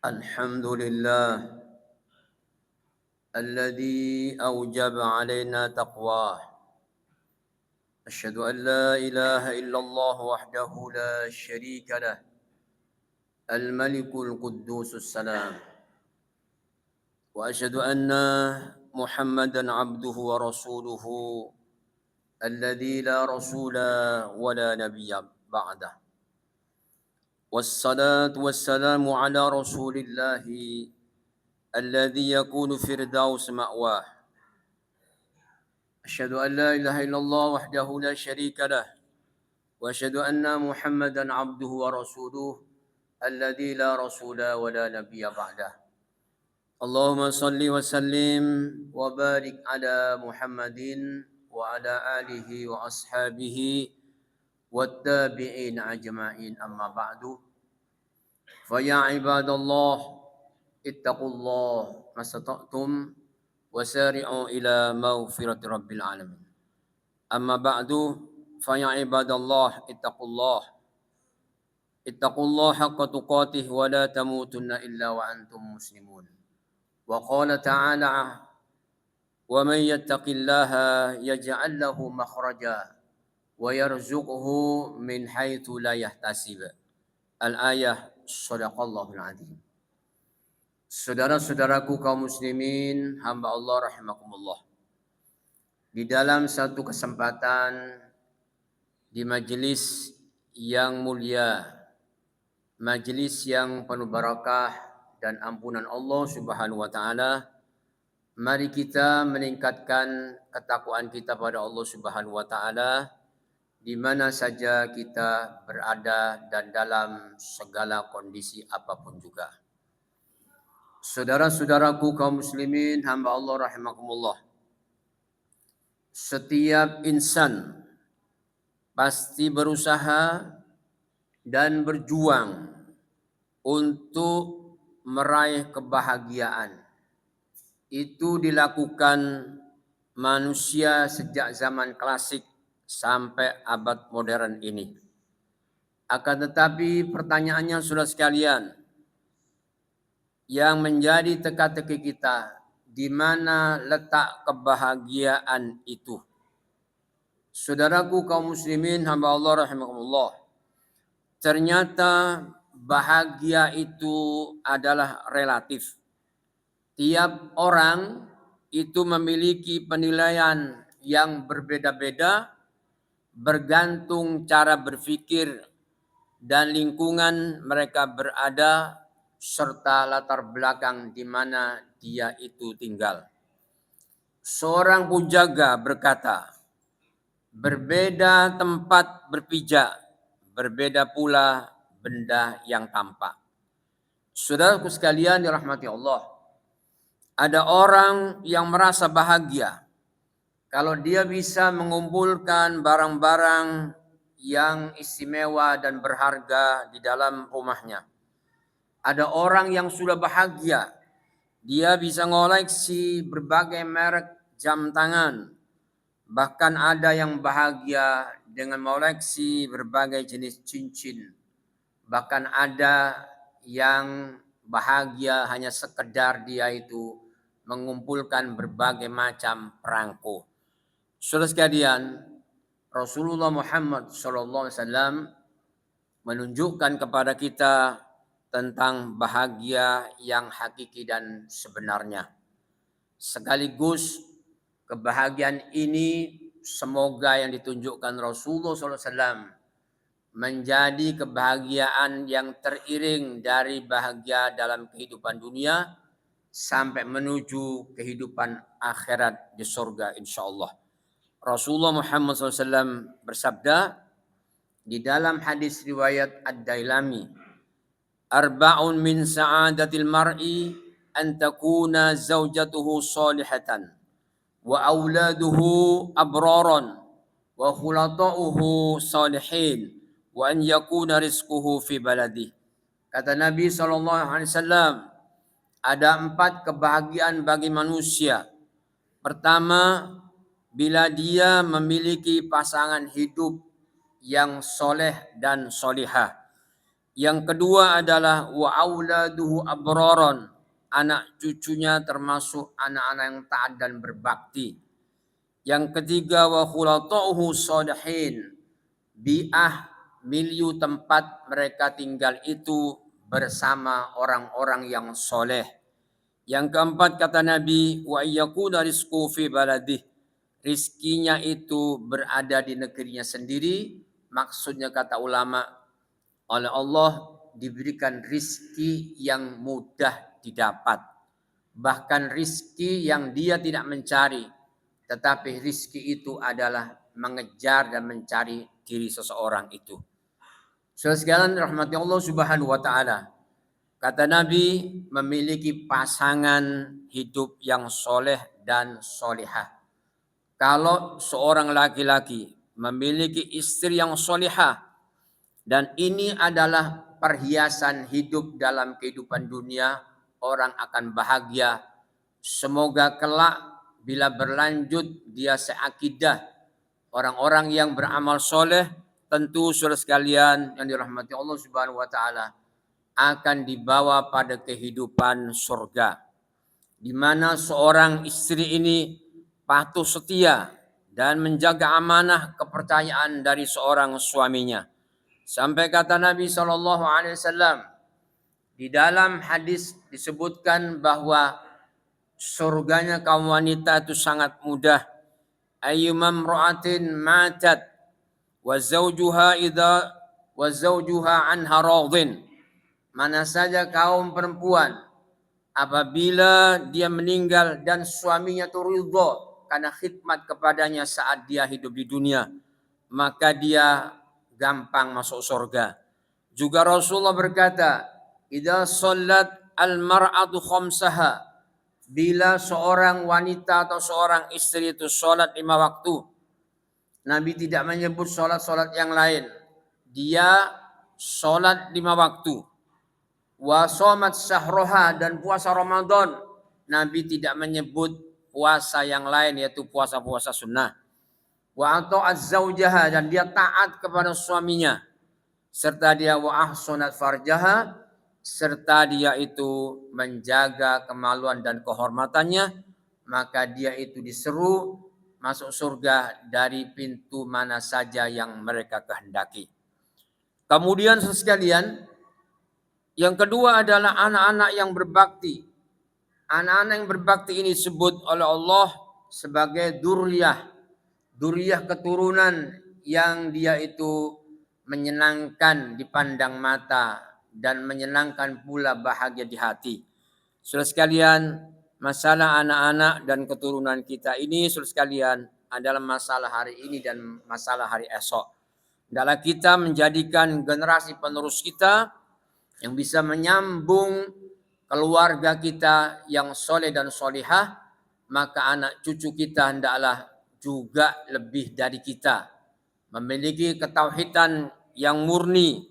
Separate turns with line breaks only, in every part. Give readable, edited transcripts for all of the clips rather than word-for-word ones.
الحمد لله الذي أوجب علينا تقواه. أشهد أن لا إله إلا الله وحده لا شريك له الملك القدوس السلام. وأشهد أن محمدا عبده ورسوله الذي لا رسول ولا نبي بعده. والصلاة والسلام على رسول الله الذي يكون فردوس مأواه. أشهد أن لا إله إلا الله وحده لا شريك له وأشهد أن محمدا عبده ورسوله الذي لا رسول ولا نبي بعده. اللهم صل وسلم وبارك على محمد وعلى آله وأصحابه والتابعين أجمعين. أما بعد، فيا عباد الله اتقوا الله ما استطعتم وسارعوا إلى مغفرة رب العالمين. أما بعد، فيا عباد الله اتقوا الله حق تقاته ولا تموتن إلا وأنتم مسلمون. وقال تعالى: ومن يتق الله يجعل له مخرجا ويرزقه من حيث لا يحتسب. Al-ayah. Shadaqallahul Azim. Saudara-saudaraku kaum muslimin, hamba Allah rahimakumullah. Di dalam satu kesempatan di majelis yang mulia, majelis yang penuh barakah dan ampunan Allah Subhanahu wa taala, mari kita meningkatkan ketakwaan kita pada Allah Subhanahu wa taala di mana saja kita berada dan dalam segala kondisi apapun juga. Saudara-saudaraku kaum muslimin, hamba Allah rahimakumullah. Setiap insan pasti berusaha dan berjuang untuk meraih kebahagiaan. Itu dilakukan manusia sejak zaman klasik sampai abad modern ini. Akan tetapi pertanyaannya saudara sekalian, yang menjadi teka-teki kita, di mana letak kebahagiaan itu? Saudaraku kaum muslimin, hamba Allah rahimakumullah, ternyata bahagia itu adalah relatif. Tiap orang itu memiliki penilaian yang berbeda-beda bergantung cara berpikir dan lingkungan mereka berada serta latar belakang di mana dia itu tinggal. Seorang pujaga berkata, berbeda tempat berpijak, berbeda pula benda yang tampak. Saudaraku sekalian dirahmati Allah, ada orang yang merasa bahagia kalau dia bisa mengumpulkan barang-barang yang istimewa dan berharga di dalam rumahnya. Ada orang yang sudah bahagia, dia bisa ngoleksi berbagai merek jam tangan. Bahkan ada yang bahagia dengan mengoleksi berbagai jenis cincin. Bahkan ada yang bahagia hanya sekedar dia itu mengumpulkan berbagai macam perangko. Saudara sekalian, Rasulullah Muhammad SAW menunjukkan kepada kita tentang bahagia yang hakiki dan sebenarnya. Sekaligus kebahagiaan ini semoga yang ditunjukkan Rasulullah SAW menjadi kebahagiaan yang teriring dari bahagia dalam kehidupan dunia sampai menuju kehidupan akhirat di surga insyaallah. Rasulullah Muhammad SAW bersabda di dalam hadis riwayat Ad-Dailami, arba'un min sa'adatil mar'i an takuna zaujatuhu salihatan wa auladuhu abraran wa khulata'uhu salihin wa an yakuna rizquhu fi baladi. Kata Nabi SAW, ada 4 kebahagiaan bagi manusia. Pertama, bila dia memiliki pasangan hidup yang soleh dan solihah. Yang kedua adalah wa auladuhu abraron, anak cucunya termasuk anak-anak yang taat dan berbakti. Yang ketiga wa khulatauhu shalihin, bi'ah milieu tempat mereka tinggal itu bersama orang-orang yang soleh. Yang keempat kata Nabi wa yakuna rizqu fi baladih, rizkinya itu berada di negerinya sendiri. Maksudnya kata ulama, oleh Allah diberikan rizki yang mudah didapat, bahkan rizki yang dia tidak mencari, tetapi rizki itu adalah mengejar dan mencari diri seseorang itu. Saudara sekalian rahmati Allah Subhanahu wa taala. Kata Nabi, memiliki pasangan hidup yang soleh dan solihah. Kalau seorang laki-laki memiliki istri yang solihah, dan ini adalah perhiasan hidup dalam kehidupan dunia, orang akan bahagia. Semoga kelak bila berlanjut dia seakidah, orang-orang yang beramal soleh, tentu saudara sekalian yang dirahmati Allah Subhanahu wa taala, akan dibawa pada kehidupan surga, di mana seorang istri ini patuh setia dan menjaga amanah kepercayaan dari seorang suaminya. Sampai kata Nabi SAW, di dalam hadis disebutkan bahwa surganya kaum wanita itu sangat mudah. Ayyumam ra'atin matat wa zawjuha anha radin. Mana saja kaum perempuan apabila dia meninggal dan suaminya itu ridha karena khidmat kepadanya saat dia hidup di dunia, maka dia gampang masuk surga. Juga Rasulullah berkata, idza shallat al-mar'atu khamsaha, bila seorang wanita atau seorang istri itu sholat 5 waktu, Nabi tidak menyebut sholat-sholat yang lain, dia sholat 5 waktu. Wa shamat syahroha, dan puasa Ramadan, Nabi tidak menyebut puasa yang lain yaitu puasa-puasa sunnah. Wa ata'at zaujaha, dan dia taat kepada suaminya, serta dia wa ahsanat farjaha, serta dia itu menjaga kemaluan dan kehormatannya, maka dia itu diseru masuk surga dari pintu mana saja yang mereka kehendaki. Kemudian sekalian, yang kedua adalah anak-anak yang berbakti. Anak-anak yang berbakti ini disebut oleh Allah sebagai duriyah keturunan yang dia itu menyenangkan dipandang mata dan menyenangkan pula bahagia di hati. Saudara sekalian, masalah anak-anak dan keturunan kita ini, saudara sekalian, adalah masalah hari ini dan masalah hari esok. Adalah kita menjadikan generasi penerus kita yang bisa menyambung keluarga kita yang soleh dan solihah, maka anak cucu kita hendaklah juga lebih dari kita, memiliki ketauhidan yang murni.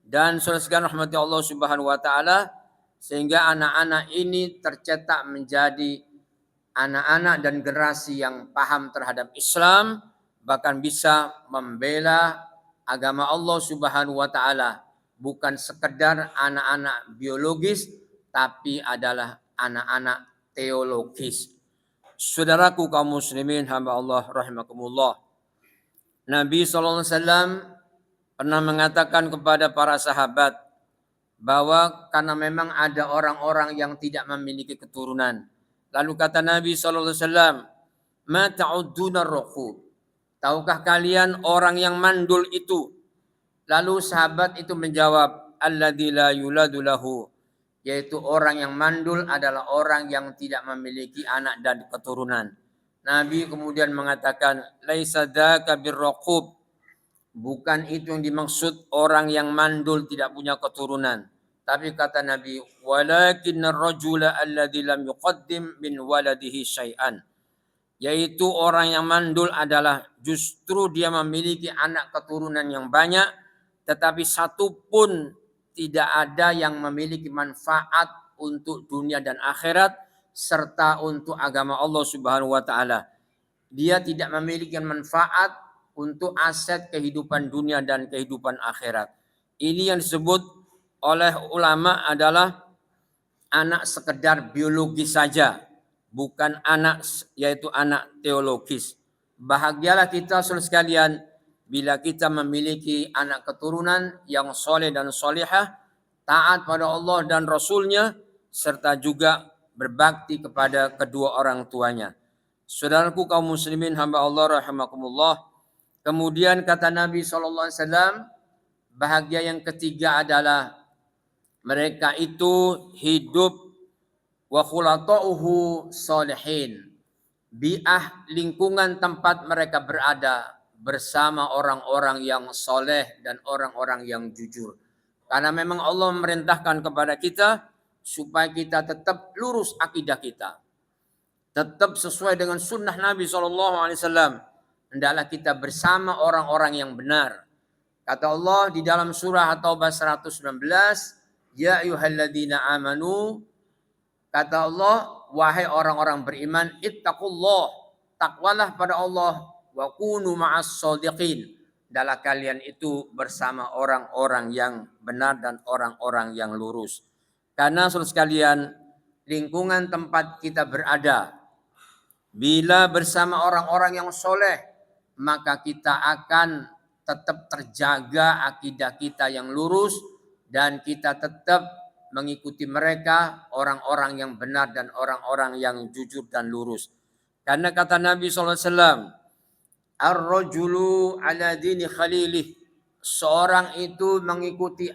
Dan saudara rahmati Allah Subhanahu wa taala, sehingga anak-anak ini tercetak menjadi anak-anak dan generasi yang paham terhadap Islam, bahkan bisa membela agama Allah Subhanahu wa taala. Bukan sekedar anak-anak biologis, tapi adalah anak-anak teologis. Saudaraku kaum muslimin hamba Allah rahimakumullah. Nabi SAW pernah mengatakan kepada para sahabat bahwa karena memang ada orang-orang yang tidak memiliki keturunan. Lalu kata Nabi SAW, ma ta'udduna ar-ruqub, tahukah kalian orang yang mandul itu? Lalu sahabat itu menjawab, alladzi la yuladu lahu, yaitu orang yang mandul adalah orang yang tidak memiliki anak dan keturunan. Nabi kemudian mengatakan, laisa dzaka birraqub, bukan itu yang dimaksud orang yang mandul tidak punya keturunan. Tapi kata Nabi, walakinnar rajula alladzi lam yuqaddim min waladihi syai'an, yaitu orang yang mandul adalah justru dia memiliki anak keturunan yang banyak, tetapi satu pun tidak ada yang memiliki manfaat untuk dunia dan akhirat serta untuk agama Allah Subhanahu wa taala. Dia tidak memiliki manfaat untuk aset kehidupan dunia dan kehidupan akhirat. Ini yang disebut oleh ulama adalah anak sekedar biologis saja, bukan anak yaitu anak teologis. Bahagialah kita saudara sekalian bila kita memiliki anak keturunan yang soleh dan solehah, taat pada Allah dan Rasulnya, serta juga berbakti kepada kedua orang tuanya. Saudaraku kaum muslimin hamba Allah rahimakumullah. Kemudian kata Nabi SAW, bahagia yang ketiga adalah mereka itu hidup wa khulata'uhu salihin. Bi'ah lingkungan tempat mereka berada bersama orang-orang yang soleh dan orang-orang yang jujur. Karena memang Allah memerintahkan kepada kita supaya kita tetap lurus akidah kita. Tetap sesuai dengan sunnah Nabi SAW. Hendaklah kita bersama orang-orang yang benar. Kata Allah di dalam surah At-Taubah 119, ya ayyuhalladzina amanu, kata Allah, wahai orang-orang beriman, ittaqullah, takwalah pada Allah, wa kunu ma'as shodiqin, adalah kalian itu bersama orang-orang yang benar dan orang-orang yang lurus. Karena saudara sekalian, lingkungan tempat kita berada, bila bersama orang-orang yang soleh, maka kita akan tetap terjaga akidah kita yang lurus dan kita tetap mengikuti mereka, orang-orang yang benar dan orang-orang yang jujur dan lurus. Karena kata Nabi SAW, ar-rajulu ala dini khalilih, seorang itu mengikuti